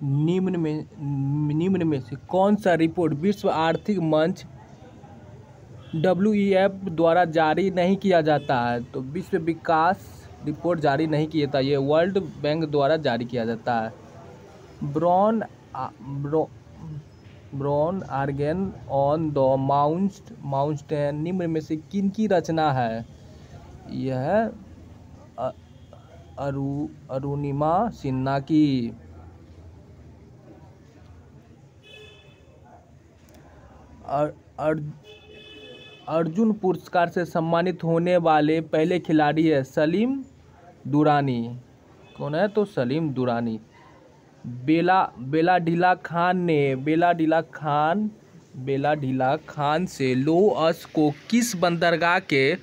निम्न में से कौन सा रिपोर्ट विश्व आर्थिक मंच WEF द्वारा जारी नहीं किया जाता है? तो विश्व विकास रिपोर्ट जारी नहीं किया जाता, ये वर्ल्ड बैंक द्वारा जारी किया जाता है। Brown brown organ on the mountain निम्न में से किन की रचना है? यह अरुणिमा सिन्हा की। अर्जुन पुरस्कार से सम्मानित होने वाले पहले खिलाड़ी है सलीम दुरानी। कौन है? तो सलीम दुरानी। बेलाढिला खान से लोअस को किस बंदरगाह के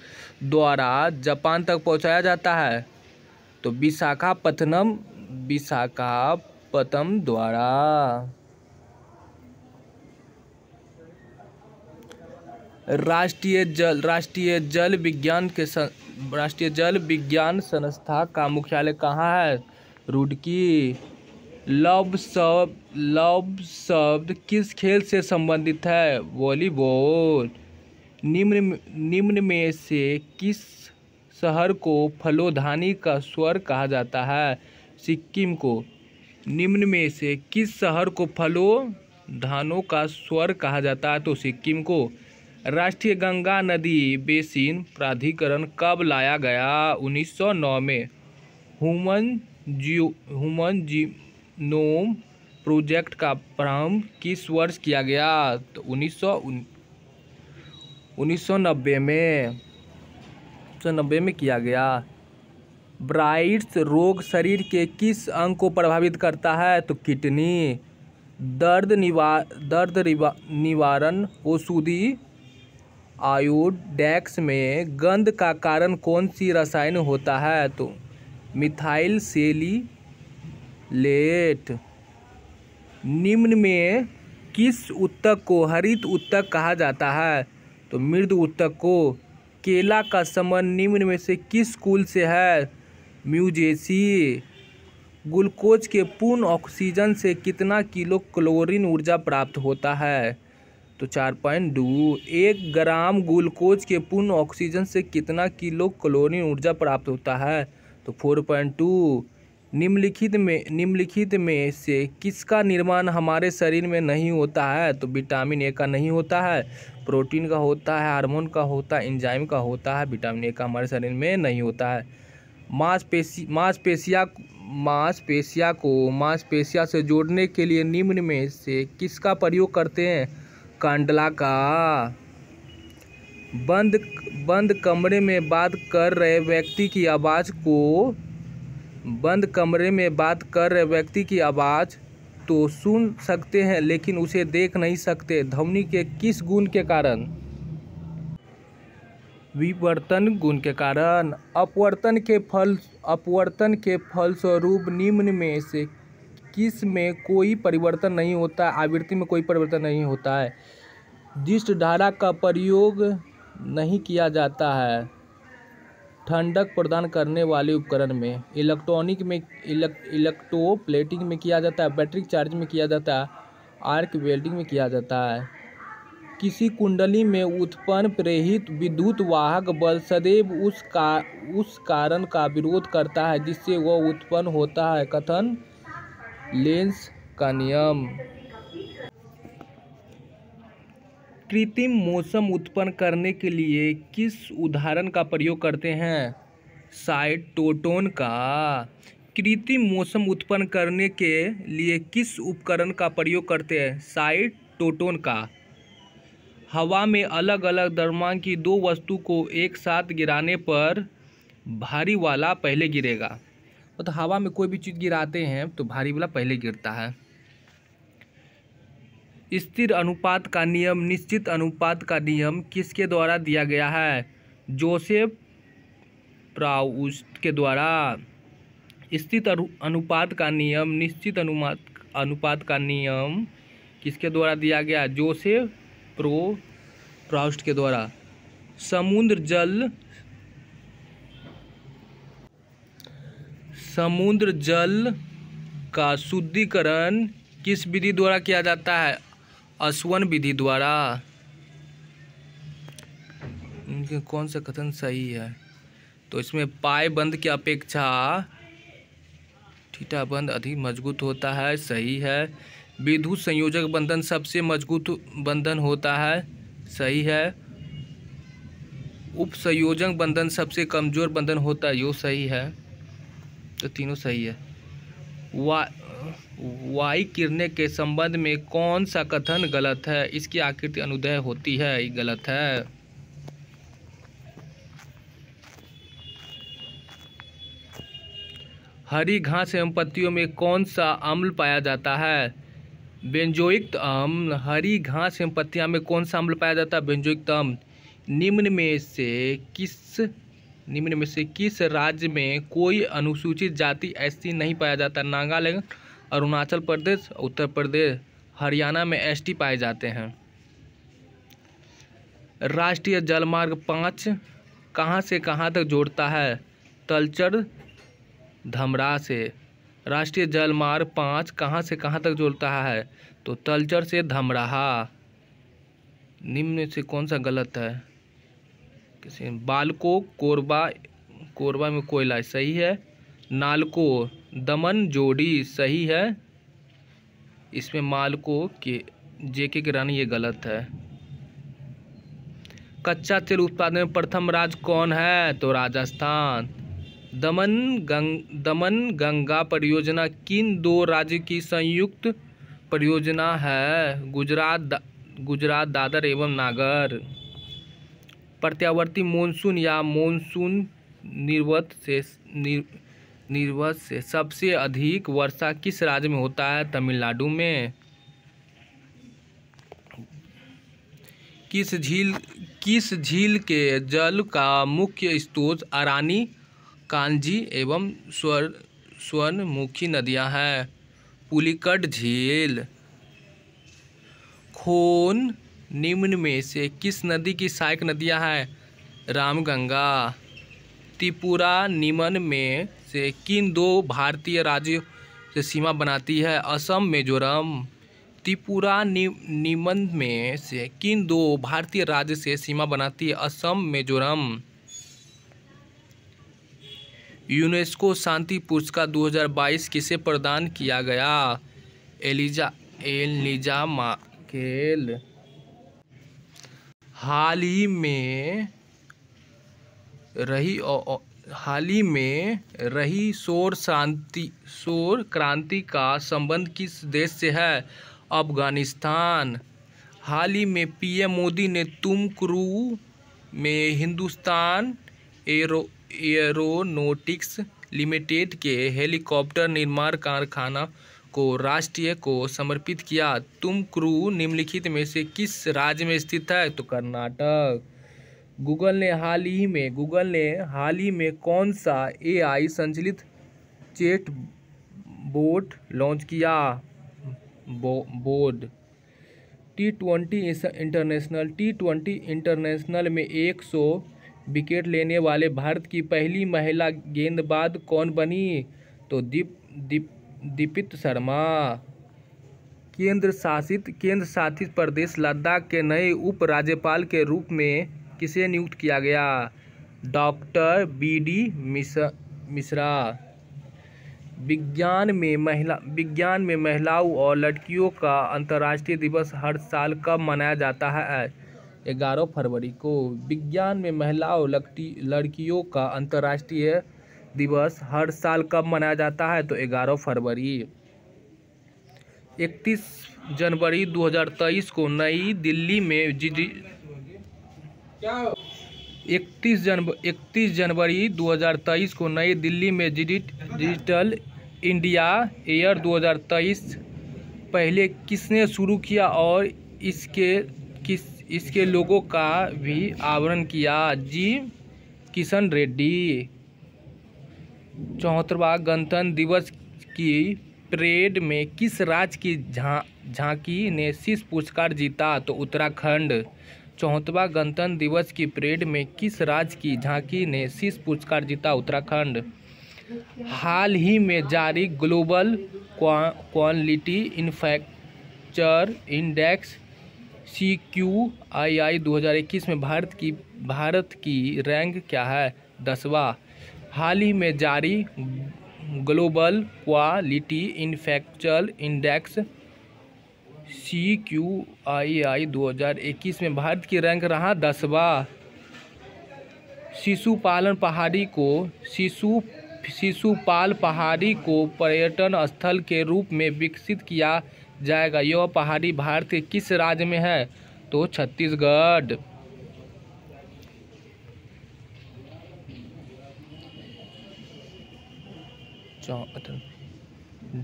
द्वारा जापान तक पहुंचाया जाता है? तो विशाखापत्तनम द्वारा। राष्ट्रीय जल विज्ञान संस्था का मुख्यालय कहाँ है? रुड़की। लव शब्द किस खेल से संबंधित है? वॉलीबॉल। निम्न में से किस शहर को फलोधानी का स्वर कहा जाता है? सिक्किम को। निम्न में से किस शहर को फलोधानों का स्वर कहा जाता है? तो सिक्किम को। राष्ट्रीय गंगा नदी बेसिन प्राधिकरण कब लाया गया? 1909 में। ह्यूमन जीनोम प्रोजेक्ट का प्रारंभ किस वर्ष किया गया? तो 1990 में किया गया। ब्राइट्स रोग शरीर के किस अंग को प्रभावित करता है? तो किडनी। दर्द निवारण औषधि आयोडेक्स में गंध का कारण कौन सी रसायन होता है? तो मिथाइल सेलिलेट। निम्न में किस ऊतक को हरित ऊतक कहा जाता है? तो मृद ऊतक को। केला का समूह निम्न में से किस कुल से है? म्यूजेसी। ग्लूकोज के पूर्ण ऑक्सीजन से कितना किलो कैलोरी ऊर्जा प्राप्त होता है? तो 4.2। 1 ग्राम ग्लूकोज के पूर्ण ऑक्सीजन से कितना किलो कैलोरी ऊर्जा प्राप्त होता है? तो 4.2। निम्नलिखित में से किसका निर्माण हमारे शरीर में नहीं होता है? तो विटामिन ए का नहीं होता है, प्रोटीन का होता है, हार्मोन का होता है, एंजाइम का होता है। विटामिन ए का हमारे शरीर में नहीं होता है। मांसपेशिया से जोड़ने के लिए निम्न में से किसका प्रयोग करते हैं? कांडला का। बंद कमरे में बात कर रहे व्यक्ति की आवाज़ तो सुन सकते हैं लेकिन उसे देख नहीं सकते, ध्वनि के किस गुण के कारण? विवर्तन गुण के कारण। अपवर्तन के फलस्वरूप निम्न में से किस में कोई परिवर्तन नहीं होता है? आवृत्ति में कोई परिवर्तन नहीं होता है। जिस धारा का प्रयोग नहीं किया जाता है ठंडक प्रदान करने वाले उपकरण में। इलेक्ट्रोप्लेटिंग में किया जाता है, बैटरी चार्ज में किया जाता है, आर्क वेल्डिंग में किया जाता है। किसी कुंडली में उत्पन्न प्रेरित विद्युत वाहक बल सदैव उस कारण का विरोध करता है जिससे वह उत्पन्न होता है। कथन लेंस का नियम। कृत्रिम मौसम उत्पन्न करने के लिए किस उदाहरण का प्रयोग करते हैं? साइटोटोन का। कृत्रिम मौसम उत्पन्न करने के लिए किस उपकरण का प्रयोग करते हैं? साइटोटोन का। हवा में अलग अलग द्रव्यमान की दो वस्तु को एक साथ गिराने पर भारी वाला पहले गिरेगा। तो हवा में कोई भी चीज़ गिराते हैं तो भारी वाला पहले गिरता है। स्थिर अनुपात का नियम, निश्चित अनुपात का नियम किसके द्वारा दिया गया है? जोसेफ प्राउस्ट के द्वारा। स्थिर अनुपात का नियम, निश्चित अनुपात का नियम किसके द्वारा दिया गया? जोसेफ प्राउस्ट के द्वारा। समुद्र जल का शुद्धिकरण किस विधि द्वारा किया जाता है? असवन विधि द्वारा। इनके कौन सा कथन सही है? तो इसमें पाए बंध की अपेक्षा थीटा बंध अधिक मजबूत होता है, सही है। विद्युत संयोजक बंधन सबसे मजबूत बंधन होता है, सही है। उपसंयोजक बंधन सबसे कमजोर बंधन होता है, यो सही है। तो तीनों सही है। वायु किरणें के संबंध में कौन सा कथन गलत है? इसकी आकृति अनुदैर्ध्य होती है, ये गलत है। हरी घास एवं पत्तियों में कौन सा अम्ल पाया जाता है? बेंजोइक अम्ल। हरी घास एवं पत्तियां में कौन सा अम्ल पाया जाता है? बेंजोइक अम्ल। निम्न में से किस राज्य में कोई अनुसूचित जाति ऐसी नहीं पाया जाता? नागालैंड, अरुणाचल प्रदेश, उत्तर प्रदेश। हरियाणा में एसटी पाए जाते हैं। राष्ट्रीय जलमार्ग 5 कहाँ से कहाँ तक जोड़ता है? तलचर धमरा से। राष्ट्रीय जलमार्ग 5 कहाँ से कहाँ तक जोड़ता है? तो तलचर से धमराहा। निम्न में से कौन सा गलत है? किसी बालको कोरबा में कोयला, सही है। नालको दमन जोड़ी, सही है। इसमें मालको के जेके की रानी, ये गलत है। कच्चा तेल उत्पादन में प्रथम राज्य कौन है? तो राजस्थान। दमन गंगा परियोजना किन दो राज्य की संयुक्त परियोजना है? गुजरात, दादर एवं नागर। प्रत्यावर्ती मानसून या मानसून निर्वत से सबसे अधिक वर्षा किस राज्य में होता है? तमिलनाडु में। किस झील के जल का मुख्य स्रोत अरानी, कांजी एवं स्वर्णमुखी नदियां हैं? पुलिकट झील। खोन निम्न में से किस नदी की सहायक नदियां हैं? रामगंगा। त्रिपुरा निम्न में से किन दो भारतीय राज्यों से सीमा बनाती है? असम, मिजोरम। त्रिपुरा निम्न में से किन दो भारतीय राज्य से सीमा बनाती है? असम, मिजोरम। यूनेस्को शांति पुरस्कार 2022 किसे प्रदान किया गया? Elijah Merkel. हाल ही में रही सौर क्रांति का संबंध किस देश से है? अफगानिस्तान। हाल ही में पीएम मोदी ने तुमकुरू में हिंदुस्तान एरोनॉटिक्स लिमिटेड के हेलीकॉप्टर निर्माण कारखाना को राष्ट्र को समर्पित किया। तुमकुरू निम्नलिखित में से किस राज्य में स्थित है? तो कर्नाटक। गूगल ने हाल ही में कौन सा एआई संचालित चैट बोट लॉन्च किया? बोर्ड। टी20 इंटरनेशनल में 100 विकेट लेने वाले भारत की पहली महिला गेंदबाज कौन बनी? तो दीपित शर्मा। केंद्र शासित प्रदेश लद्दाख के नए उप राज्यपाल के रूप में किसे नियुक्त किया गया? Doctor BD Mishra. विज्ञान में महिलाओं और लड़कियों का अंतर्राष्ट्रीय दिवस हर साल कब मनाया जाता है? 11 फरवरी को। विज्ञान में महिलाओं लड़कियों का अंतर्राष्ट्रीय दिवस हर साल कब मनाया जाता है? तो 11 फरवरी। 31 जनवरी 2023 को नई दिल्ली में 31 जनवरी 2023 को नई दिल्ली में डिजिटल इंडिया ईयर 2023 पहले किसने शुरू किया और इसके लोगों का भी आवरण किया? जी किशन रेड्डी। 74वां गणतंत्र दिवस की परेड में किस राज्य की झांकी ने शीर्ष पुरस्कार जीता? तो उत्तराखंड। 74वां गणतंत्र दिवस की परेड में किस राज्य की झांकी ने शीर्ष पुरस्कार जीता? उत्तराखंड। हाल ही में जारी global quality infrastructure index CQII 2021 में भारत की रैंक क्या है? 10वां। हाल ही में जारी global quality infrastructure index CQII 2021 में भारत की रैंक रहा 10वां। शिशुपाल पहाड़ी को पर्यटन स्थल के रूप में विकसित किया जाएगा। यह पहाड़ी भारत के किस राज्य में है? तो छत्तीसगढ़।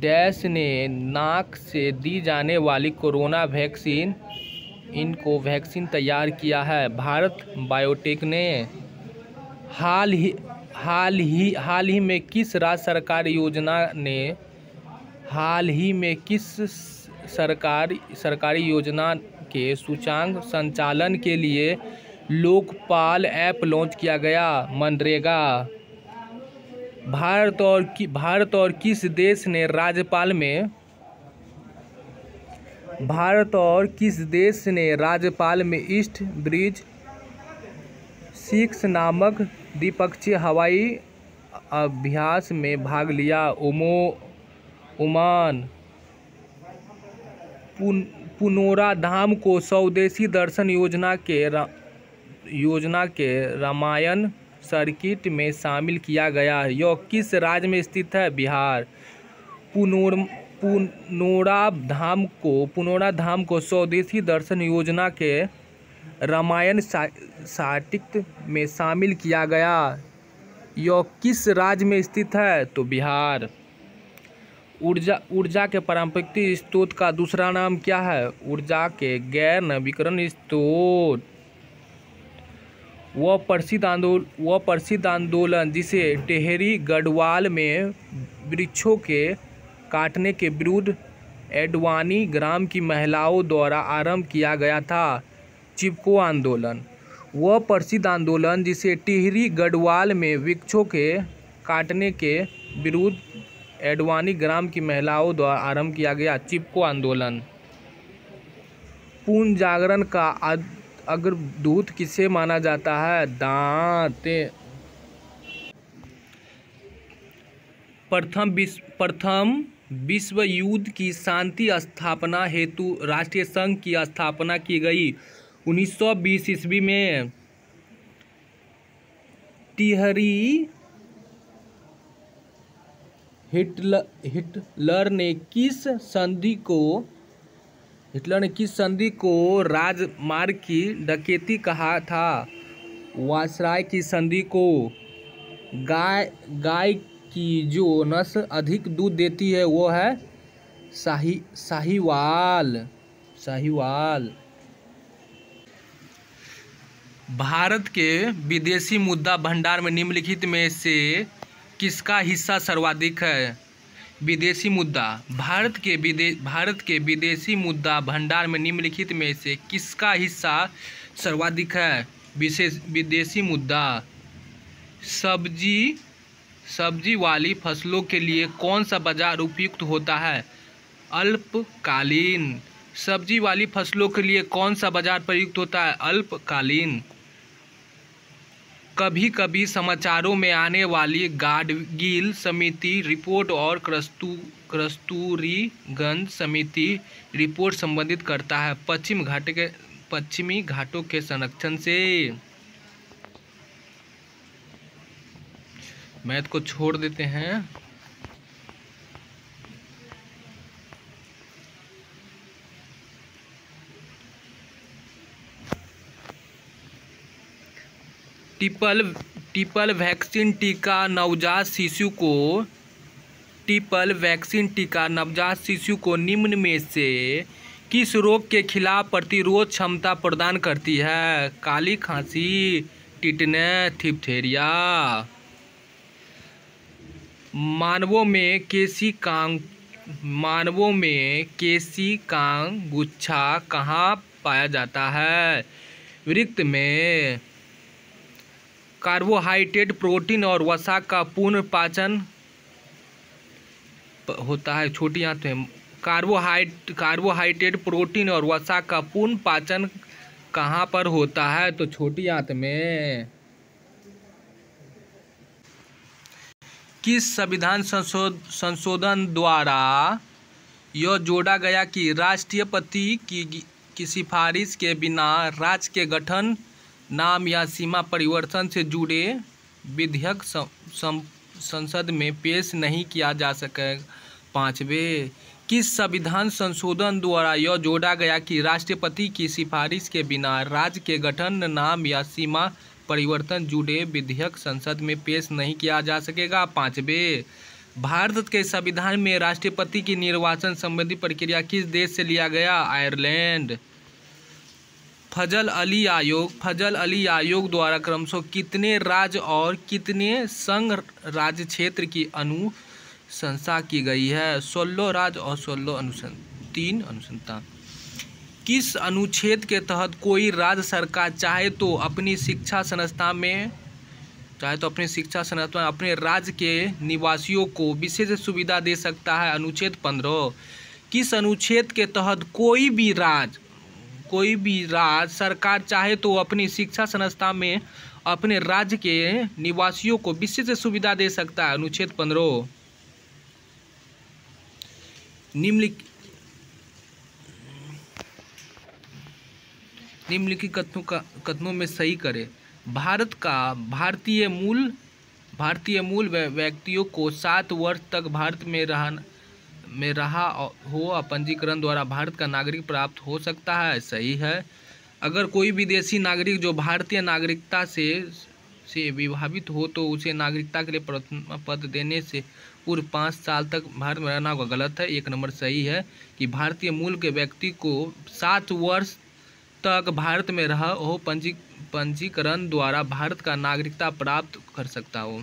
डैश ने नाक से दी जाने वाली कोरोना वैक्सीन वैक्सीन तैयार किया है? भारत बायोटेक ने। हाल ही में किस राज्य सरकारी योजना के सूचकांक संचालन के लिए लोकपाल ऐप लॉन्च किया गया? मनरेगा। भारत और किस देश ने राज्यपाल में ईस्ट ब्रिज 6 नामक द्विपक्षीय हवाई अभ्यास में भाग लिया? ओमान। पुनोराधाम को स्वदेशी दर्शन योजना के रामायण सर्किट में शामिल किया गया। यह किस राज्य में स्थित है? बिहार। पुनोराधाम को स्वदेशी दर्शन योजना के रामायण सर्किट में शामिल किया गया। यह किस राज्य में स्थित है? तो बिहार। ऊर्जा के पारंपरिक स्रोत का दूसरा नाम क्या है? ऊर्जा के गैर नवीकरणीय स्रोत। वह प्रसिद्ध आंदोलन जिसे टिहरी गढ़वाल में वृक्षों के काटने के विरुद्ध एडवाणी ग्राम की महिलाओं द्वारा आरंभ किया गया था? चिपको आंदोलन। वह प्रसिद्ध आंदोलन जिसे टिहरी गढ़वाल में वृक्षों के काटने के विरुद्ध एडवाणी ग्राम की महिलाओं द्वारा आरंभ किया गया? चिपको आंदोलन। पूर्ण जागरण का अग्रदूत किसे माना जाता है? दांते। प्रथम विश्व युद्ध की शांति स्थापना हेतु राष्ट्रीय संघ की स्थापना की गई 1920 ईस्वी में। हिटलर ने किस संधि को राजमार्ग की डकैती कहा था? वायसराय की संधि को। गाय की जो नस्ल अधिक दूध देती है वो है साहीवाल। भारत के विदेशी मुद्रा भंडार में निम्नलिखित में से किसका हिस्सा सर्वाधिक है? विदेशी मुद्रा। भारत के विदेशी मुद्रा भंडार में निम्नलिखित में से किसका हिस्सा सर्वाधिक है? विदेशी मुद्रा। सब्जी वाली फसलों के लिए कौन सा बाजार उपयुक्त होता है? अल्पकालीन। सब्जी वाली फसलों के लिए कौन सा बाजार प्रयुक्त होता है? अल्पकालीन। कभी कभी समाचारों में आने वाली गाडगिल समिति रिपोर्ट और कस्तूरीगंज समिति रिपोर्ट संबंधित करता है पश्चिमी घाटों के संरक्षण से। मैथ को छोड़ देते हैं। टिपल वैक्सीन टीका नवजात शिशु को निम्न में से किस रोग के खिलाफ प्रतिरोध क्षमता प्रदान करती है? काली खांसी, टिटनेस, डिप्थीरिया। मानवों में केशिकांग गुच्छा कहाँ पाया जाता है? वृक्क में। कार्बोहाइड्रेट, प्रोटीन और वसा का पुनर्पाचन होता है छोटी आंत में। कार्बोहाइड्रेट, प्रोटीन और वसा का पूर्ण पाचन कहाँ पर होता है? तो छोटी आंत में। किस संविधान संशोधन द्वारा यह जोड़ा गया कि राष्ट्रपति की सिफारिश के बिना राज्य के गठन, नाम या सीमा परिवर्तन से जुड़े विधेयक संसद में पेश नहीं किया जा सके? 5वें, किस संविधान संशोधन द्वारा यह जोड़ा गया कि राष्ट्रपति की सिफारिश के बिना राज्य के गठन, नाम या सीमा परिवर्तन जुड़े विधेयक संसद में पेश नहीं किया जा सकेगा? 5वें, भारत के संविधान में राष्ट्रपति की निर्वाचन संबंधी प्रक्रिया किस देश से लिया गया? आयरलैंड। फजल अली आयोग द्वारा क्रमशः कितने राज्य और कितने संघ राज्य क्षेत्र की अनुशंसा की गई है? 16 राज्य और 16 3 अनुसंधान। किस अनुच्छेद के तहत कोई राज्य सरकार चाहे तो अपनी शिक्षा संस्था में अपने राज्य के निवासियों को विशेष सुविधा दे सकता है? अनुच्छेद 15। किस अनुच्छेद के तहत कोई भी राज्य सरकार चाहे तो अपनी शिक्षा संस्था में अपने राज्य के निवासियों को विशेष सुविधा दे सकता है? अनुच्छेद 15। निम्नलिखित कथनों में सही करें। भारतीय मूल व्यक्तियों को 7 वर्ष तक भारत में रहा हो पंजीकरण द्वारा भारत का नागरिक प्राप्त हो सकता है? सही है। अगर कोई विदेशी नागरिक जो भारतीय नागरिकता से विभावित हो तो उसे नागरिकता के लिए प्रथम पद देने से पूर्व 5 साल तक भारत में रहना होगा? गलत है। 1 नंबर सही है कि भारतीय मूल के व्यक्ति को 7 वर्ष तक भारत में रहा हो पंजीकरण द्वारा भारत का नागरिकता प्राप्त कर सकता हो।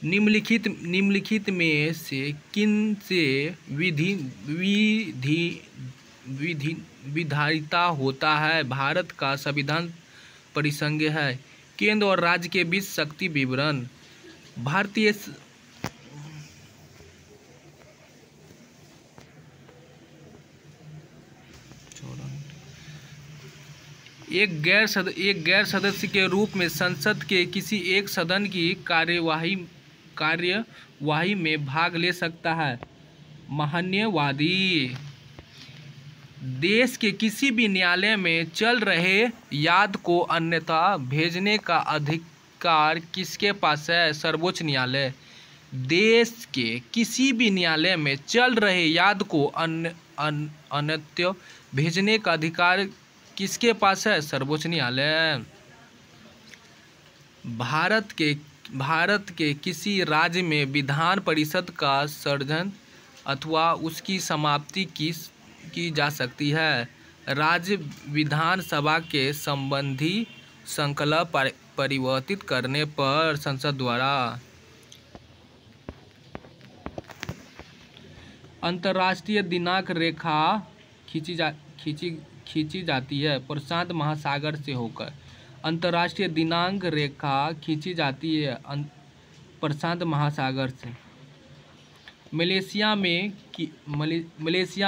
निम्नलिखित में से किन से विधायिता होता है? भारत का संविधान परिसंघ है। केंद्र और राज्य के बीच शक्ति विवरण। भारतीय एक गैर सदस्य के रूप में संसद के किसी एक सदन की कार्यवाही में भाग ले सकता है? महान्यवादी। देश के किसी भी न्यायालय में चल रहे याद को अन्यथा भेजने का अधिकार किसके पास है? सर्वोच्च न्यायालय। देश के किसी भी न्यायालय में चल रहे याद को अन्यत्र भेजने का अधिकार किसके पास है? सर्वोच्च न्यायालय। भारत के किसी राज्य में विधान परिषद का सृजन अथवा उसकी समाप्ति की जा सकती है? राज्य विधानसभा के संबंधी संकल्प परिवर्तित करने पर संसद द्वारा। अंतर्राष्ट्रीय दिनांक रेखा खींची जाती है प्रशांत महासागर से होकर। अंतर्राष्ट्रीय दिनांक रेखा खींची जाती है प्रशांत महासागर से। मलेशिया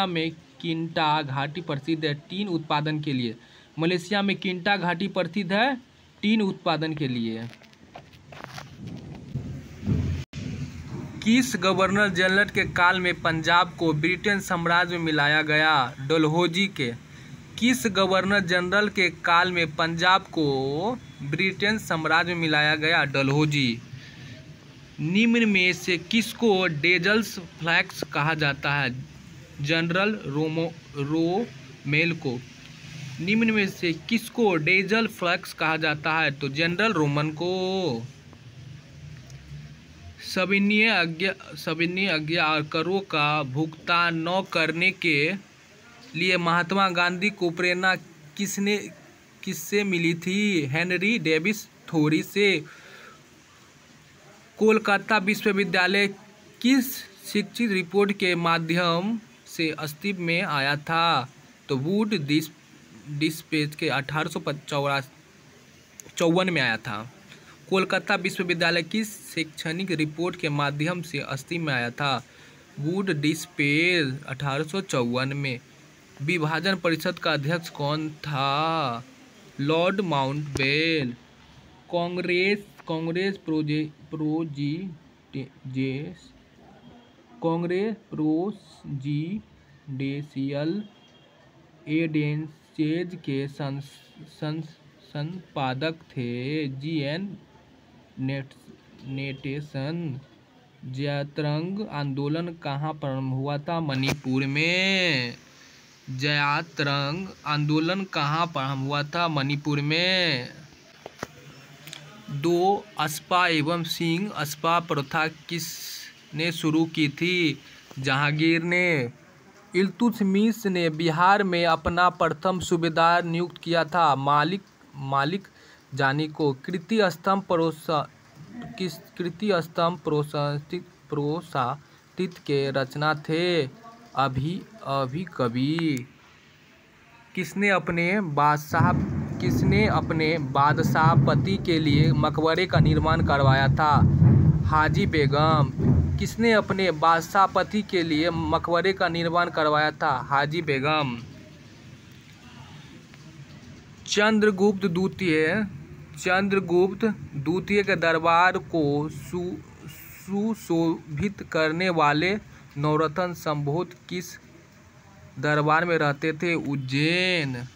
में किंटा घाटी प्रसिद्ध है टीन उत्पादन के लिए। मलेशिया में किंटा घाटी प्रसिद्ध है टीन उत्पादन के लिए। किस गवर्नर जनरल के काल में पंजाब को ब्रिटेन साम्राज्य में मिलाया गया? डलहौजी के। किस गवर्नर जनरल के काल में पंजाब को ब्रिटेन साम्राज्य में मिलाया गया? डलहौजी। निम्न में से किसको डेजल्स फ्लैक्स कहा जाता है? जनरल रोमेल को। निम्न में से किसको डेजल फ्लैक्स कहा जाता है? तो जनरल रोमन को। सविनय आज्ञा और करों का भुगतान न करने के लिए महात्मा गांधी को प्रेरणा किससे मिली थी? हेनरी डेविस थोरी से। कोलकाता विश्वविद्यालय किस शिक्षित रिपोर्ट के माध्यम से अस्तित्व में आया था? तो वुड डिस्पेच के 1854 में आया था। कोलकाता विश्वविद्यालय किस शैक्षणिक रिपोर्ट के माध्यम से अस्तित्व में आया था? वुड डिस्पेर 1854 में। विभाजन परिषद का अध्यक्ष कौन था? Lord Mountbatten. Congress presidential agencies के संपादक थे जी.एन. नेल्सन। ज्यात्रंग आंदोलन कहाँ प्रारंभ हुआ था? मणिपुर में। ज्यात्रंग आंदोलन कहाँ प्रारंभ हुआ था? मणिपुर में। 2. अस्पा एवं सिंह अस्पा प्रथा किसने शुरू की थी? जहांगीर ने। इल्तुतमिश ने बिहार में अपना प्रथम सूबेदार नियुक्त किया था? मालिक जानी को। कीर्ति स्तंभ प्रोसातित के रचना थे? अभी कवि। किसने अपने बादशाहपति के लिए मकबरे का निर्माण करवाया था? हाजी बेगम। किसने अपने बादशाहपति के लिए मकबरे का निर्माण करवाया था? हाजी बेगम। चंद्रगुप्त द्वितीय के दरबार को सुशोभित करने वाले नवरत्न संभोग किस दरबार में रहते थे? उज्जैन।